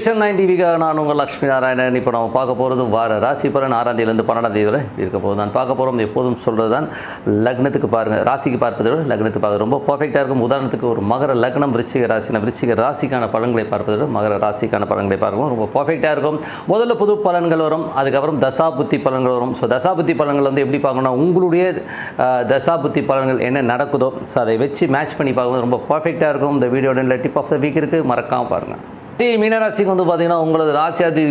Vision 9 டிவிக்காக நான் உங்கள் லக்ஷ்மி நாராயணன். இப்போ நம்ம பார்க்க போகிறது வார ராசி பலன் 6ஆம் தேதியிலேருந்து 12ஆம் தேதி வரை இருக்க போகுது. நான் பார்க்க போகிறோம் எப்போதும் சொல்கிறது தான், லக்னத்துக்கு பாருங்கள், ராசிக்கு பார்ப்பதை விட லக்னத்துக்கு பார்க்க ரொம்ப பர்ஃபெக்டாக இருக்கும். உதாரணத்துக்கு ஒரு மகர லக்னம் விருச்சிக ராசினா விருச்சிக ராசிக்கான பலன்களை பார்ப்பதை விட மகர ராசிக்கான பலன்களை பார்க்கும் ரொம்ப பர்ஃபெக்டாக இருக்கும். முதல்ல புது பலன்கள் வரும், அதுக்கப்புறம் தசாபுத்தி பலன்கள் வரும். ஸோ தசாபுத்தி பலன்கள் வந்து எப்படி பார்க்கணும்னா, உங்களுடைய தசாபுத்தி பலன்கள் என்ன நடக்குதோ ஸோ அதை வச்சு மேட்ச் பண்ணி பார்க்கும்போது ரொம்ப பர்ஃபெக்டாக இருக்கும். இந்த வீடியோட டிப் ஆஃப் த வீக் இருக்குது, மறக்காமல் பாருங்கள். மீனராசிக்கு வந்து பார்த்தீங்கன்னா, உங்களது ராசியாதி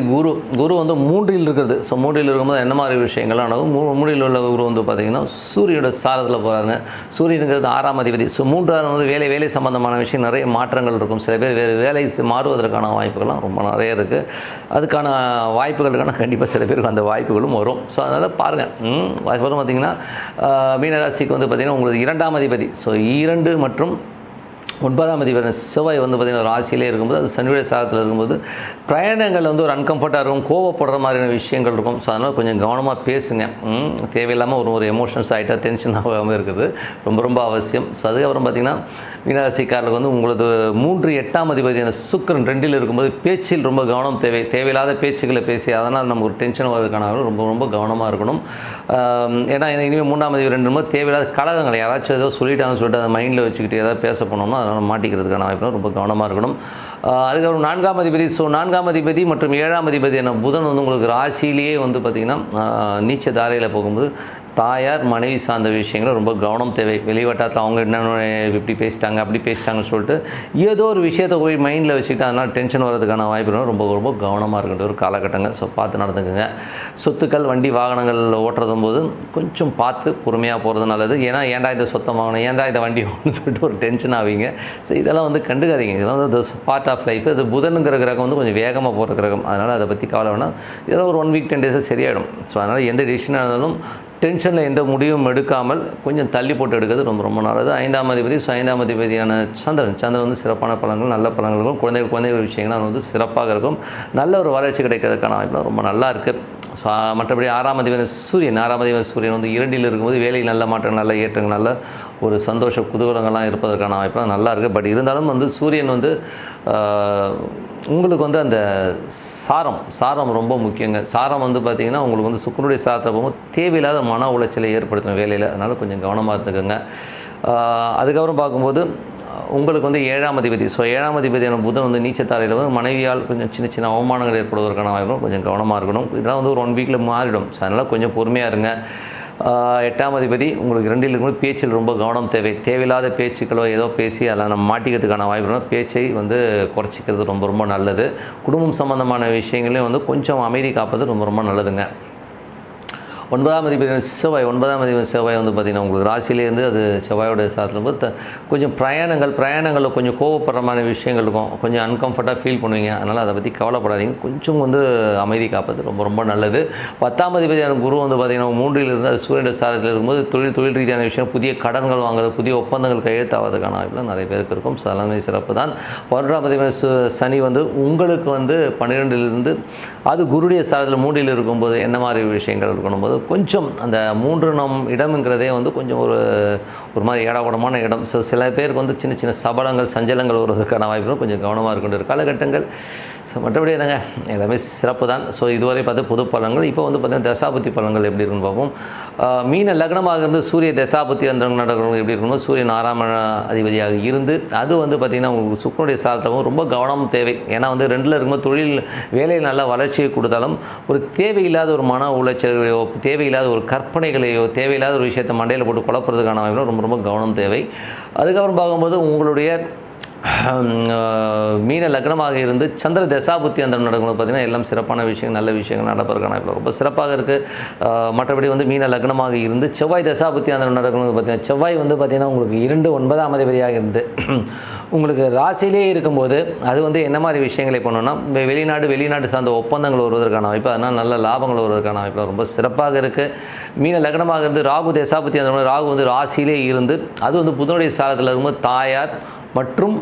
குரு வந்து 3ல் இருக்கிறது. ஸோ 3ல் இருக்கும்போது என்ன மாதிரி விஷயங்கள்லாம் நடக்கும்? 3ல் உள்ள குரு வந்து பார்த்திங்கன்னா சூரியனோட சாரத்தில் போகிறாங்க. சூரியனுங்கிறது 6ஆம் அதிபதி. ஸோ 3ஆம் வந்து வேலை சம்பந்தமான விஷயம் நிறைய மாற்றங்கள் இருக்கும். சில பேர் வேலை மாறுவதற்கான வாய்ப்புகள்லாம் ரொம்ப நிறைய இருக்குது. அதுக்கான வாய்ப்புகள் இருக்கான கண்டிப்பாக சில பேருக்கு அந்த வாய்ப்புகளும் வரும். ஸோ அதனால் பாருங்கள், வாய்ப்பு பார்த்திங்கன்னா மீனராசிக்கு வந்து பார்த்திங்கன்னா உங்களுக்கு 2ஆம் அதிபதி. ஸோ 2 மற்றும் 9ஆம் அதிபதி செவ்வாய் வந்து பார்த்திங்கன்னா ராசியிலே இருக்கும்போது, அது சனியுடைய சாரத்தில் இருக்கும்போது பிரயாணங்கள் வந்து ஒரு அன்கம்ஃபர்ட்டாக இருக்கும், கோவப்படுற மாதிரியான விஷயங்கள் இருக்கும். ஸோ அதனால் கொஞ்சம் கவனமாக பேசுங்க. தேவையில்லாமல் ஒரு எமோஷன்ஸ் ஆகிட்டா டென்ஷன் ஆகாமல் இருக்குது ரொம்ப அவசியம். ஸோ அதுக்கப்புறம் பார்த்திங்கன்னா மீனராசிக்காரர்களுக்கு வந்து உங்களது 3 8ஆம் அதிபதியான சுக்கிரன் 2ல் இருக்கும்போது பேச்சில் ரொம்ப கவனம் தேவையில்லாத பேச்சுக்களை பேசி அதனால் நமக்கு ஒரு டென்ஷன் வருவதற்கான ரொம்ப கவனமாக இருக்கணும். ஏன்னா இனிமேல் 3ஆம் அதிபதி 2 தேவையில்லாத கலகங்கள் யாராச்சும் ஏதோ சொல்லிட்டாங்கன்னு சொல்லிட்டு அதை மைண்டில் வச்சுக்கிட்டு ஏதாவது பேச போனோம்னா அதனால் மாட்டிக்கிறதுக்கான வாய்ப்பு ரொம்ப கவனமாக இருக்கணும். அதுக்கப்புறம் 4ஆம் அதிபதி. ஸோ 4ஆம் அதிபதி மற்றும் 7ஆம் அதிபதியான புதன் வந்து உங்களுக்கு ராசியிலேயே வந்து பார்த்திங்கன்னா நீச்ச தாரையில் போகும்போது தாயார் மனைவி சார்ந்த விஷயங்கள் ரொம்ப கவனம் தேவை. வெளிவட்டாரத்தில் அவங்க என்னென்ன இப்படி பேசிட்டாங்க அப்படி பேசிட்டாங்கன்னு சொல்லிட்டு ஏதோ ஒரு விஷயத்தை போய் மைண்டில் வச்சுக்கிட்டு அதனால் டென்ஷன் வரதுக்கான வாய்ப்பு ரொம்ப கவனமாக இருக்கின்ற ஒரு காலகட்டங்கள். ஸோ பார்த்து நடந்துக்குங்க. சொத்துக்கள் வண்டி வாகனங்கள் ஓட்டுறதும் போது கொஞ்சம் பார்த்து பொறுமையாக போகிறது நல்லது. ஏன்னா ஏன்டா இந்த சொத்தை வாங்கணும், ஏன்டா இந்த வண்டி வாங்கணும்னு சொல்லிட்டு ஒரு டென்ஷன் ஆவீங்க. ஸோ இதெல்லாம் வந்து கண்டுக்காதீங்க. இதெல்லாம் வந்து பார்ட் ஆஃப் லைஃப். அது புதனுங்கிற கிரகம் வந்து கொஞ்சம் வேகமாக போகிற கிரகம். அதனால் அதை பற்றி கவலை வேணாம். இதெல்லாம் ஒரு 1 வீக் 10 டேஸாக சரியாயிடும். ஸோ அதனால் எந்த டிசிஷனாக இருந்தாலும் டென்ஷனில் எந்த முடிவும் எடுக்காமல் கொஞ்சம் தள்ளி போட்டு எடுக்கிறது ரொம்ப நல்லது. 5ஆம் அதிபதி. ஸோ 5ஆம் அதிபதியான சந்திரன் வந்து சிறப்பான பலன்கள், நல்ல பலன்கள் இருக்கும். குழந்தைகள் விஷயங்கள் அது வந்து சிறப்பாக இருக்கும். நல்ல ஒரு வளர்ச்சி கிடைக்கிறதுக்கான வாய்ப்பு ரொம்ப நல்லா இருக்குது. ஸோ மற்றபடி 6ஆம் அதிபதி சூரியன் வந்து 2ல் இருக்கும்போது வேலை நல்ல மாற்றம், நல்ல ஏற்றங்கள், நல்ல ஒரு சந்தோஷ குதூகலங்கள்லாம் இருப்பதற்கான வாய்ப்புலாம் நல்லா இருக்குது. பட் இருந்தாலும் வந்து சூரியன் வந்து உங்களுக்கு வந்து அந்த சாரம் ரொம்ப முக்கியங்க. சாரம் வந்து பார்த்திங்கன்னா உங்களுக்கு வந்து சுக்கிரனுடைய சாரத்தை போகும்போது தேவையில்லாத மன உளைச்சலை ஏற்படுத்தும் வேலையில். அதனால் கொஞ்சம் கவனமாக இருந்துக்கோங்க. அதுக்கப்புறம் பார்க்கும்போது உங்களுக்கு வந்து 7ஆம் அதிபதி. ஸோ 7ஆம் அதிபதியான புதன் வந்து நீச்சத்தாரையில் வந்து மனைவியால் கொஞ்சம் சின்ன அவமானங்கள் ஏற்படுவதற்கான வாய்ப்பு கொஞ்சம் கவனமாக இருக்கணும். இதெல்லாம் வந்து ஒரு 1 வீக்கில் மாறிடும். ஸோ அதனால் கொஞ்சம் பொறுமையாக இருங்க. 8ஆம் அதிபதி உங்களுக்கு 2ல் இருக்கும்போது பேச்சில் ரொம்ப கவனம் தேவையில்லாத பேச்சுக்களோ ஏதோ பேசி அதில் நம்ம மாட்டிக்கிறதுக்கான வாய்ப்பு பேச்சை வந்து குறைச்சிக்கிறது ரொம்ப நல்லது. குடும்பம் சம்மந்தமான விஷயங்களையும் வந்து கொஞ்சம் அமைதி காப்பது ரொம்ப நல்லதுங்க. 9ஆம் அதிபதி செவ்வாய் வந்து பார்த்திங்கன்னா உங்களுக்கு ராசியிலேருந்து அது செவ்வாயோட சாரத்தில் போது கொஞ்சம் பிரயாணங்களில் கொஞ்சம் கோவப்படுற மாதிரி விஷயங்கள் இருக்கும். கொஞ்சம் அன்கம்ஃபர்ட்டாக ஃபீல் பண்ணுவீங்க. அதனால் அதை பற்றி கவலைப்படாதீங்க. கொஞ்சம் வந்து அமைதி காப்பது ரொம்ப நல்லது. 10ஆம் அதிபதியான குரு வந்து பார்த்திங்கன்னா 3ல் இருந்து அது சூரியனுடைய சாரத்தில் இருக்கும்போது தொழில் ரீதியான விஷயம், புதிய கடன்கள் வாங்குறது, புதிய ஒப்பந்தங்கள் கையெழுத்தாவதுக்கான வாய்ப்புலாம் நிறைய பேருக்கு இருக்கும். ஸோ எல்லாமே சிறப்பு தான். 11ஆம் அதிபதி சனி வந்து உங்களுக்கு வந்து 12லிருந்து அது குருடைய சாரத்தில் 3ல் இருக்கும்போது என்ன மாதிரி விஷயங்கள் இருக்கணும் போது கொஞ்சம் அந்த 3 இடம்ங்கிறதே வந்து கொஞ்சம் ஒரு மாதிரி ஏடாகூடமான இடம். ஸோ சில பேருக்கு வந்து சின்ன சபலங்கள் சஞ்சலங்கள் வருவதற்கான வாய்ப்புகள் கொஞ்சம் கவனமாக இருக்கின்ற காலகட்டங்கள். ஸோ மற்றபடி என்னங்க எல்லாமே சிறப்பு தான். ஸோ இதுவரை பார்த்து பொது பலன்கள். இப்போ வந்து பார்த்திங்கன்னா தசாபுத்தி பலன்கள் எப்படி இருக்குன்னு பார்ப்போம். மீன லக்னமாக இருந்து சூரிய தசாபுத்தி நடக்கிறவங்க எப்படி இருக்கணும்? சூரியன் 6ஆம் அதிபதியாக இருந்து அது வந்து பார்த்திங்கன்னா உங்களுக்கு சுக்கிரனுடைய சாரத்தவும் ரொம்ப கவனம் தேவை. ஏன்னா வந்து 2ல் இருக்கும்போது வேலையில் நல்ல வளர்ச்சியை கொடுத்தாலும் ஒரு தேவையில்லாத ஒரு மன உளைச்சல்களையோ, தேவையில்லாத ஒரு கற்பனைகளையோ, தேவையில்லாத ஒரு விஷயத்தை மண்டையில் போட்டு குழப்பறதுக்கான வாய்ப்பு ரொம்ப கவனம் தேவை. அதுக்கப்புறம் பார்க்கும்போது உங்களுடைய மீன லக்னமாக இருந்து சந்திர தசாபுத்தி அந்த நடக்கணும் பார்த்திங்கன்னா எல்லாம் சிறப்பான விஷயங்கள், நல்ல விஷயங்கள் நடப்பதற்கான வாய்ப்பு ரொம்ப சிறப்பாக இருக்குது. மற்றபடி வந்து மீன லக்னமாக இருந்து செவ்வாய் தசாபுத்தி அந்த நடக்கணும் பார்த்திங்கன்னா செவ்வாய் வந்து பார்த்திங்கன்னா உங்களுக்கு 2 9ஆம் அதிபதியாக இருந்து உங்களுக்கு ராசியிலே இருக்கும்போது அது வந்து என்ன மாதிரி விஷயங்களை பண்ணணும்னா வெளிநாடு சார்ந்த ஒப்பந்தங்கள் வருவதற்கான வாய்ப்பு, அதனால் நல்ல லாபங்கள் வருவதற்கான வாய்ப்பு ரொம்ப சிறப்பாக இருக்குது. மீன லக்னமாக இருந்து ராகு தசாபுத்தி அந்த ராகு வந்து ராசியிலே இருந்து அது வந்து புதனுடைய சாரத்தில் இருக்கும்போது தாயார் மற்றும்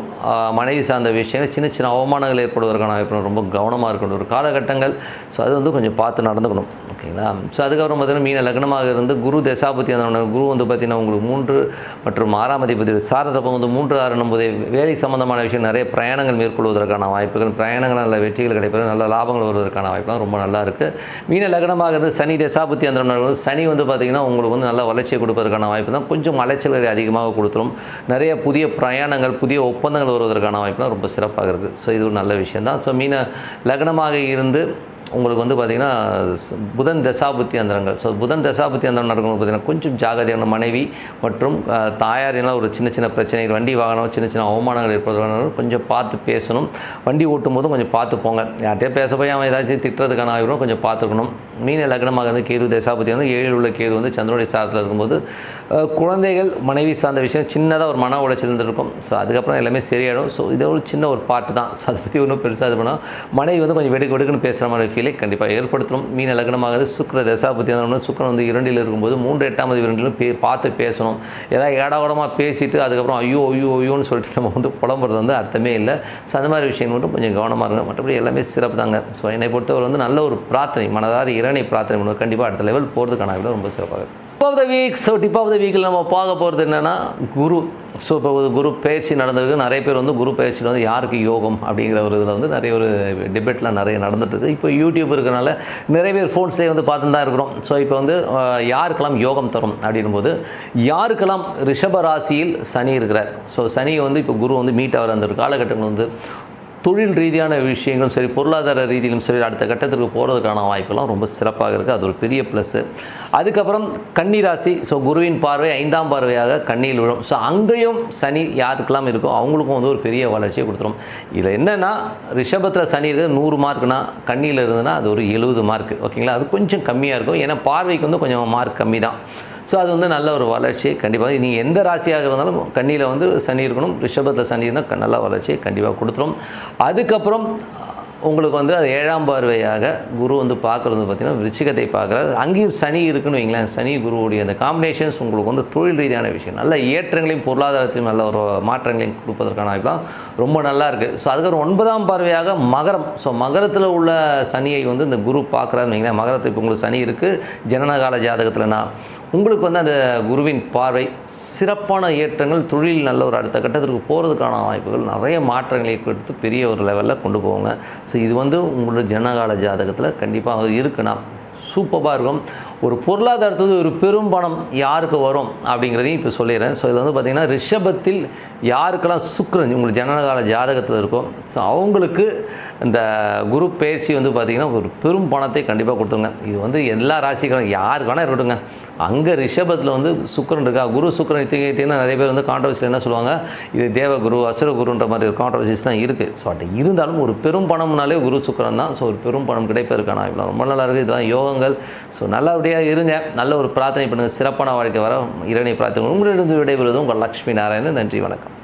மனைவி சார்ந்த விஷயங்கள் சின்ன சின்ன அவமானங்கள் ஏற்படுவதற்கான வாய்ப்பு ரொம்ப கவனமாக இருக்கணும் ஒரு காலகட்டங்கள். ஸோ அது வந்து கொஞ்சம் பார்த்து நடந்துக்கணும். ஓகேங்களா? ஸோ அதுக்கப்புறம் பார்த்தீங்கன்னா மீன லக்னமாக இருந்து குரு தசாபுத்தி அந்த குரு வந்து பார்த்திங்கன்னா உங்களுக்கு 3 மற்றும் 6ஆம் அதிபதி சாரதப்போ வந்து 3, 6 போது வேலை சம்பந்தமான விஷயம் நிறைய பிரயாணங்கள் மேற்கொள்வதற்கான வாய்ப்புகள், பிரயாணங்கள் நல்ல வெற்றிகள் கிடைப்பது, நல்ல லாபங்கள் வருவதற்கான வாய்ப்புலாம் ரொம்ப நல்லா இருக்குது. மீன லக்னமாக இருந்து சனி தசாபுத்தி அந்த சனி வந்து பார்த்திங்கன்னா உங்களுக்கு வந்து நல்ல வளர்ச்சியை கொடுப்பதற்கான வாய்ப்பு தான். கொஞ்சம் அலைச்சல்களை அதிகமாக கொடுத்துரும். நிறைய புதிய பிரயாணங்கள், புதிய ஒப்பந்தங்கள் வருவதற்கான வாய்ப்புலாம் ரொம்ப சிறப்பாக இருக்குது. ஸோ இது ஒரு நல்ல விஷயம் தான். ஸோ மீன லக்னமாக இருந்து உங்களுக்கு வந்து பார்த்திங்கன்னா புதன் தசாபுத்தி அந்தரங்கள். ஸோ புதன் தசாபுத்தி அந்தரம் நடக்கும்போது பார்த்திங்கன்னா கொஞ்சம் ஜாகிரதையான மனைவி மற்றும் தாயாரினால் ஒரு சின்ன சின்ன பிரச்சனைகள், வண்டி வாகனம் சின்ன சின்ன அவமானங்கள் ஏற்படுறதுனால கொஞ்சம் பார்த்து பேசணும். வண்டி ஓட்டும் போதும் கொஞ்சம் பார்த்து போங்க. யார்கிட்டயே பேச போய் அவன் ஏதாச்சும் திட்டுறதுக்கான ஆகிடும், கொஞ்சம் பார்த்துக்கணும். மீன லக்னமாக வந்து கேது தசாபுத்தி வந்து 7 உள்ள கேது வந்து சந்திரனுடைய சாரத்தில் இருக்கும்போது குழந்தைகள் மனைவி சார்ந்த விஷயம் சின்னதாக ஒரு மன உளைச்சல் இருந்திருக்கும். ஸோ அதுக்கப்புறம் எல்லாமே சரியாயிடும். ஸோ இது ஒரு சின்ன ஒரு பாட்டு தான். ஸோ அதை பற்றி ஒன்றும் பெருசாக இது பண்ணால் மனைவி வந்து கொஞ்சம் வெடுக்குன்னு பேசுகிற மாதிரி ஃபீலை கண்டிப்பாக ஏற்படுத்தணும். மீன லக்னமாக சுக்கிர தசாபுத்தி வந்து சுக்கிரன் வந்து 2ல் இருக்கும்போது 3, 8ஆம் அதிபதி 2லும் பார்த்து பேசணும். ஏதாவது ஏடாவடமாக பேசிட்டு அதுக்கப்புறம் ஐயோன்னு சொல்லிட்டு நம்ம வந்து புலம்புறது வந்து அர்த்தமே இல்லை. ஸோ அந்த மாதிரி விஷயம் மட்டும் கொஞ்சம் கவனமாக இருங்க. மற்றபடி எல்லாமே சிறப்பு தாங்க. ஸோ என்னை பொறுத்தவரை வந்து நல்ல ஒரு பிரார்த்தனை, மனதார இறைவனை பிரார்த்தனை பண்ணுவோம். கண்டிப்பாக அடுத்த லெவல் போகிறதுக்கான விட ரொம்ப சிறப்பாக இருக்கும். Tip of the week. So tip of the வீக்கில் நம்ம பார்க்க போகிறது என்னென்னா குரு. ஸோ இப்போ குரு பயிற்சி நடந்திருக்கு. நிறைய பேர் வந்து குரு பயிற்சியில் வந்து யாருக்கு யோகம் அப்படிங்கிற ஒரு இதில் வந்து நிறைய ஒரு டிபேட்லாம் நிறைய நடந்துட்டுருக்கு. இப்போ யூடியூப் இருக்கிறனால நிறைய பேர் ஃபோன்ஸ்லேயே வந்து பார்த்துட்டு தான் இருக்கிறோம். ஸோ இப்போ வந்து யாருக்கெல்லாம் யோகம் தரும் அப்படின்போது யாருக்கெல்லாம் ரிஷப ராசியில் சனி இருக்கிறார். ஸோ சனியை வந்து இப்போ குரு வந்து மீட் ஆகிற அந்த காலகட்டங்கள் வந்து தொழில் ரீதியான விஷயங்களும் சரி, பொருளாதார ரீதியிலும் சரி, அடுத்த கட்டத்திற்கு போகிறதுக்கான வாய்ப்பெல்லாம் ரொம்ப சிறப்பாக இருக்குது. அது ஒரு பெரிய ப்ளஸ்ஸு. அதுக்கப்புறம் கன்னி ராசி. ஸோ குருவின் பார்வை 5ஆம் பார்வையாக கன்னியில் விழும். ஸோ அங்கேயும் சனி யாருக்கெல்லாம் இருக்கோ அவங்களுக்கும் வந்து ஒரு பெரிய வளர்ச்சியை கொடுத்துரும். இதில் என்னென்னா ரிஷபத்தில் சனி இருக்குது 100 மார்க்குனா, கன்னியில் இருந்ததுன்னா அது ஒரு 70 மார்க். ஓகேங்களா? அது கொஞ்சம் கம்மியாக இருக்கும். ஏன்னா பார்வைக்கு வந்து கொஞ்சம் மார்க் கம்மி தான். ஸோ அது வந்து நல்ல ஒரு வளர்ச்சி கண்டிப்பாக. நீங்கள் எந்த ராசியாக இருந்தாலும் கன்னியில் வந்து சனி இருக்கணும். ரிஷபத்தில் சனி இருந்தால் நல்ல வளர்ச்சியை கண்டிப்பாக கொடுத்துரும். அதுக்கப்புறம் உங்களுக்கு வந்து அது 7ஆம் பார்வையாக குரு வந்து பார்க்குறது பார்த்திங்கன்னா விருச்சிகத்தை பார்க்குறாரு. அங்கேயும் சனி இருக்குன்னு வைங்களேன். சனி குருவுடைய அந்த காம்பினேஷன்ஸ் உங்களுக்கு வந்து தொழில் ரீதியான விஷயம், நல்ல ஏற்றங்களையும் பொருளாதாரத்தையும் நல்ல ஒரு மாற்றங்களையும் கொடுப்பதற்கான வாய்ப்புலாம் ரொம்ப நல்லா இருக்குது. ஸோ அதுக்கப்புறம் 9ஆம் பார்வையாக மகரம். ஸோ மகரத்தில் உள்ள சனியை வந்து இந்த குரு பார்க்குறாருன்னு வைங்களேன். மகரத்தில் இப்போ உங்களுக்கு சனி இருக்குது ஜனனகால ஜாதகத்தில்னா உங்களுக்கு வந்து அந்த குருவின் பார்வை சிறப்பான ஏற்றங்கள், தொழில் நல்ல ஒரு அடுத்த கட்டத்திற்கு போகிறதுக்கான வாய்ப்புகள், நிறைய மாற்றங்களை கொடுத்து பெரிய ஒரு லெவலில் கொண்டு போவாங்க. ஸோ இது வந்து உங்களோட ஜனகால ஜாதகத்தில் கண்டிப்பாக இருக்குன்னா சூப்பராக இருக்கும். ஒரு பொருளாதாரத்துக்கு ஒரு பெரும் பணம் யாருக்கு வரும் அப்படிங்கிறதையும் இப்போ சொல்லிடுறேன். ஸோ இதில் வந்து பார்த்திங்கன்னா ரிஷபத்தில் யாருக்கெல்லாம் சுக்கிரன் உங்களுக்கு ஜனனகால ஜாதகத்தில் இருக்கும், ஸோ அவங்களுக்கு இந்த குரு பயிற்சி வந்து பார்த்திங்கன்னா ஒரு பெரும் பணத்தை கண்டிப்பாக கொடுத்துருங்க. இது வந்து எல்லா ராசிக்காரங்க யாருக்கு வேணால் இருக்கட்டுங்க. அங்கே ரிஷபத்தில் வந்து சுக்கிரன் இருக்கா, குரு சுக்கிரன் எடுத்துக்கிட்டிங்கன்னா நிறைய பேர் வந்து கான்ட்ரவர்சியில் என்ன சொல்லுவாங்க, இது தேவகுரு அசுரகுருன்ற மாதிரி கான்ட்ரவர்சிஸ்லாம் இருக்குது. ஸோ அப்படி இருந்தாலும் ஒரு பெரும் பணம்னாலே குரு சுக்கிரன் தான். ஸோ ஒரு பெரும் பணம் கிடைப்பதற்கான வாய்ப்பு ரொம்ப நல்லா இருக்குது. இதுதான் யோகங்கள். ஸோ நல்லபடியாக இருங்க, நல்ல ஒரு பிரார்த்தனை பண்ணுங்கள், சிறப்பான வாழ்க்கை வர இறைவனை பிரார்த்தனை. உங்களிடம் விடைபெறுவது உங்கள் லக்ஷ்மி நாராயணன். நன்றி, வணக்கம்.